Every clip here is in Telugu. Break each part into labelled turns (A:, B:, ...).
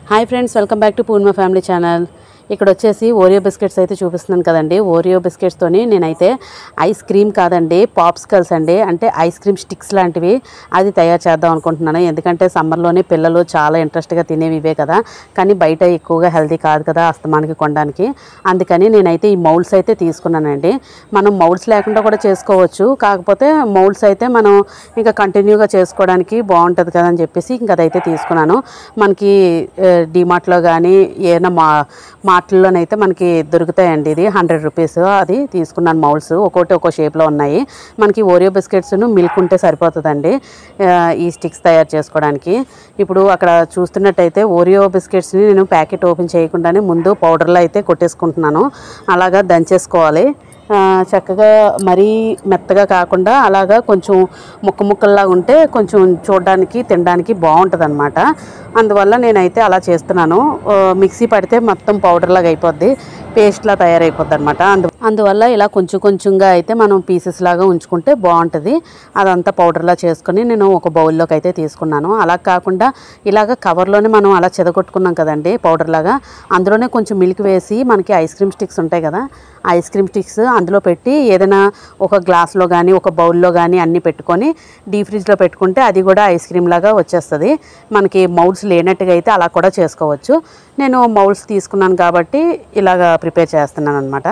A: Hi friends, welcome back to Purnima family channel. ఇక్కడ వచ్చేసి ఓరియో బిస్కెట్స్ అయితే చూపిస్తున్నాను కదండి. ఓరియో బిస్కెట్స్తోని నేనైతే ఐస్ క్రీమ్ కాదండి, పాప్స్కల్స్ అండి, అంటే ఐస్ క్రీమ్ స్టిక్స్ లాంటివి అది తయారు చేద్దాం అనుకుంటున్నాను. ఎందుకంటే సమ్మర్లోనే పిల్లలు చాలా ఇంట్రెస్ట్గా తినేవి ఇవే కదా, కానీ బయట ఎక్కువగా హెల్తీ కాదు కదా అస్తమానికి కొనడానికి. అందుకని నేనైతే ఈ మౌల్డ్స్ అయితే తీసుకున్నానండి. మనం మౌల్డ్స్ లేకుండా కూడా చేసుకోవచ్చు, కాకపోతే మౌల్డ్స్ అయితే మనం ఇంకా కంటిన్యూగా చేసుకోవడానికి బాగుంటుంది కదా అని చెప్పేసి ఇంకా అదైతే తీసుకున్నాను. మనకి డిమార్ట్లో కానీ ఏదైనా మార్ట్లోనైతే మనకి దొరుకుతాయండి. ఇది 100 రూపీస్ అది తీసుకున్నాను. మౌల్డ్స్ ఒక్కొక్కటి ఒక్కో షేప్లో ఉన్నాయి. మనకి ఓరియో బిస్కెట్స్ను మిల్క్ ఉంటే సరిపోతుందండి ఈ స్టిక్స్ తయారు చేసుకోవడానికి. ఇప్పుడు అక్కడ చూస్తున్నట్టయితే ఓరియో బిస్కెట్స్ని నేను ప్యాకెట్ ఓపెన్ చేయకుండానే ముందు పౌడర్లో అయితే కొట్టేసుకుంటున్నాను. అలాగా దంచేసుకోవాలి చక్కగా, మరీ మెత్తగా కాకుండా అలాగా కొంచెం ముక్కల్లాగా ఉంటే కొంచెం చూడడానికి తినడానికి బాగుంటుంది అనమాట. అందువల్ల నేనైతే అలా చేస్తున్నాను. మిక్సీ పడితే మొత్తం పౌడర్లాగా అయిపోద్ది, పేస్ట్లా తయారైపోద్ది అనమాట. అందువల్ల ఇలా కొంచెంగా అయితే మనం పీసెస్ లాగా ఉంచుకుంటే బాగుంటుంది. అదంతా పౌడర్లా చేసుకొని నేను ఒక బౌల్లోకి అయితే తీసుకున్నాను. అలా కాకుండా ఇలాగ కవర్లోనే మనం అలా చెదగొట్టుకున్నాం కదండి పౌడర్ లాగా, అందులోనే కొంచెం మిల్క్ వేసి మనకి ఐస్ క్రీమ్ స్టిక్స్ ఉంటాయి కదా, ఐస్ క్రీమ్ స్టిక్స్ అందులో పెట్టి ఏదైనా ఒక గ్లాస్లో కానీ ఒక బౌల్లో కానీ అన్నీ పెట్టుకొని డీప్ ఫ్రిడ్జ్లో పెట్టుకుంటే అది కూడా ఐస్ క్రీమ్ లాగా వచ్చేస్తుంది. మనకి మౌల్డ్స్ లేనట్టుగా అయితే అలా కూడా చేసుకోవచ్చు. నేను మౌల్డ్స్ తీసుకున్నాను కాబట్టి ఇలాగా ప్రిపేర్ చేస్తున్నాను అనమాట.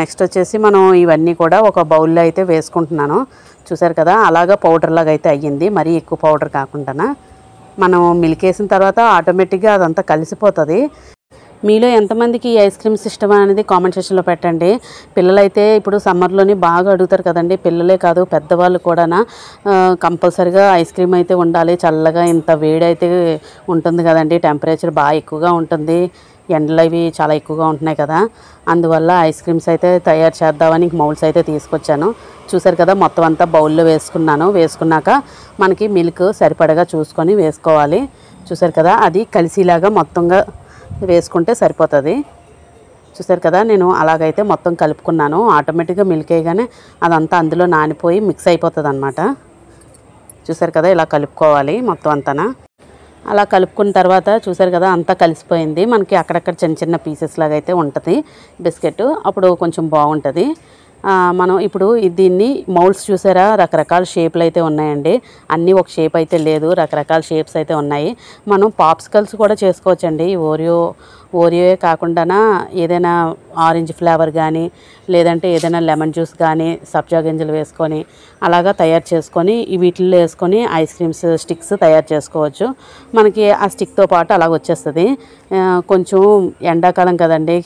A: నెక్స్ట్ వచ్చేసి మనం ఇవన్నీ కూడా ఒక బౌల్లో అయితే వేసుకుంటున్నాను. చూసారు కదా, అలాగా పౌడర్ లాగా అయితే అయ్యింది, మరీ ఎక్కువ పౌడర్ కాకుండా. మనం మిల్క్ వేసిన తర్వాత ఆటోమేటిక్గా అదంతా కలిసిపోతుంది. మీలో ఎంతమందికి ఈ ఐస్ క్రీమ్స్ ఇష్టం అనేది కామెంట్ సెక్షన్లో పెట్టండి. పిల్లలైతే ఇప్పుడు సమ్మర్లోని బాగా అడుగుతారు కదండి, పిల్లలే కాదు పెద్దవాళ్ళు కూడా కంపల్సరిగా ఐస్ క్రీమ్ అయితే ఉండాలి. చల్లగా ఇంత వేడి అయితే ఉంటుంది కదండి, టెంపరేచర్ బాగా ఎక్కువగా ఉంటుంది, ఎండలు అవి చాలా ఎక్కువగా ఉంటున్నాయి కదా. అందువల్ల ఐస్ క్రీమ్స్ అయితే తయారు చేద్దామని మౌల్డ్స్ అయితే తీసుకొచ్చాను. చూసారు కదా, మొత్తం అంతా బౌల్లో వేసుకున్నాను. వేసుకున్నాక మనకి మిల్క్ సరిపడగా చూసుకొని వేసుకోవాలి. చూసారు కదా, అది కలిసిలాగా మొత్తంగా వేసుకుంటే సరిపోతుంది. చూసారు కదా, నేను అలాగైతే మొత్తం కలుపుకున్నాను. ఆటోమేటిక్గా మిల్క్ వేయగానే అదంతా అందులో నానిపోయి మిక్స్ అయిపోతుంది అన్నమాట. చూసారు కదా, ఇలా కలుపుకోవాలి మొత్తం అంతా. అలా కలుపుకున్న తర్వాత చూసారు కదా, అంతా కలిసిపోయింది. మనకి అక్కడక్కడ చిన్న పీసెస్ లాగా అయితే ఉంటుంది బిస్కెట్, అప్పుడు కొంచెం బాగుంటుంది. మనం ఇప్పుడు దీన్ని మౌల్డ్స్ చూసారా, రకరకాల షేప్లు అయితే ఉన్నాయండి. అన్నీ ఒక షేప్ అయితే లేదు, రకరకాల షేప్స్ అయితే ఉన్నాయి. మనం పాప్స్కల్స్ కూడా చేసుకోవచ్చండి. ఓరియోయే కాకుండా ఏదైనా ఆరెంజ్ ఫ్లేవర్ కానీ లేదంటే ఏదైనా లెమన్ జ్యూస్ కానీ సబ్జా గింజలు వేసుకొని అలాగా తయారు చేసుకొని వీటిల్లో వేసుకొని ఐస్ క్రీమ్స్ స్టిక్స్ తయారు చేసుకోవచ్చు. మనకి ఆ స్టిక్తో పాటు అలాగ వచ్చేస్తుంది. కొంచెం ఎండాకాలం కదండి,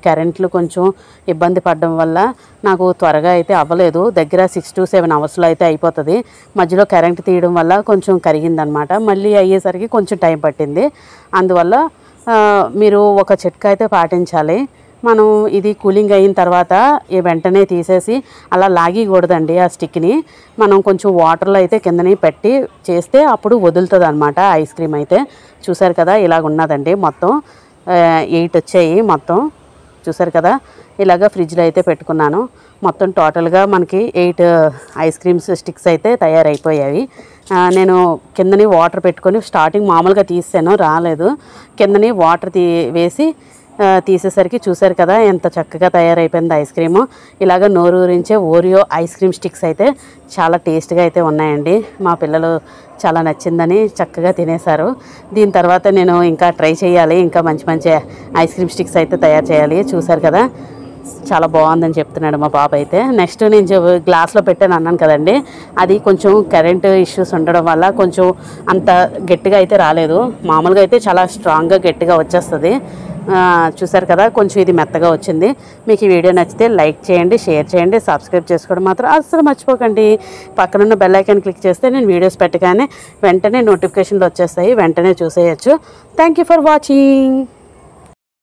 A: కరెంట్లు కొంచెం ఇబ్బంది పడడం వల్ల నాకు త్వరగా అయితే అవ్వలేదు. దగ్గర 6 to 7 అవర్స్లో అయితే అయిపోతుంది. మధ్యలో కరెంట్ తీయడం వల్ల కొంచెం కరిగిందనమాట. మళ్ళీ అయ్యేసరికి కొంచెం టైం పట్టింది. అందువల్ల మీరు ఒక చిట్కా అయితే పాటించాలి. మనం ఇది కూలింగ్ అయిన తర్వాత వెంటనే తీసేసి అలా లాగకూడదండి. ఆ స్టిక్ని మనం కొంచెం వాటర్లో అయితే కిందని పెట్టి చేస్తే అప్పుడు వదులుతుంది అనమాట ఐస్ క్రీమ్ అయితే. చూసారు కదా, ఇలాగ ఉన్నదండి. మొత్తం 8 వచ్చాయి మొత్తం. చూసారు కదా, ఇలాగ ఫ్రిడ్జ్లో అయితే పెట్టుకున్నాను. మొత్తం టోటల్గా మనకి 8 ఐస్ క్రీమ్స్ స్టిక్స్ అయితే తయారైపోయాయి. నేను కిందని వాటర్ పెట్టుకొని స్టార్టింగ్ మామూలుగా తీసాను, రాలేదు. కిందని వాటర్ వేసి తీసేసరికి చూసారు కదా ఎంత చక్కగా తయారైపోయింది ఐస్ క్రీము. ఇలాగ నోరు ఊరించే ఓరియో ఐస్ క్రీమ్ స్టిక్స్ అయితే చాలా టేస్ట్గా అయితే ఉన్నాయండి. మా పిల్లలు చాలా నచ్చిందని చక్కగా తినేశారు. దీని తర్వాత నేను ఇంకా ట్రై చేయాలి, ఇంకా మంచి ఐస్ క్రీమ్ స్టిక్స్ అయితే తయారు చేయాలి. చూసారు కదా, చాలా బాగుందని చెప్తున్నాడు మా బాబు అయితే. నెక్స్ట్ నేను గ్లాస్లో పెట్టాను అన్నాను కదండి, అది కొంచెం కరెంట్ ఇష్యూస్ ఉండడం వల్ల కొంచెం అంత గట్టిగా అయితే రాలేదు. మామూలుగా అయితే చాలా స్ట్రాంగ్గా గట్టిగా వచ్చేస్తుంది. చూసారు కదా, కొంచెం ఇది మెత్తగా వచ్చింది. మీకు ఈ వీడియో నచ్చితే లైక్ చేయండి, షేర్ చేయండి, సబ్స్క్రైబ్ చేసుకోవడం మాత్రం అస్సలు మర్చిపోకండి. పక్కనున్న బెల్ ఐకాన్ క్లిక్ చేస్తే నేను వీడియోస్ పెట్టగానే వెంటనే నోటిఫికేషన్లు వచ్చేస్తాయి, వెంటనే చూసేయచ్చు. Thank you for watching.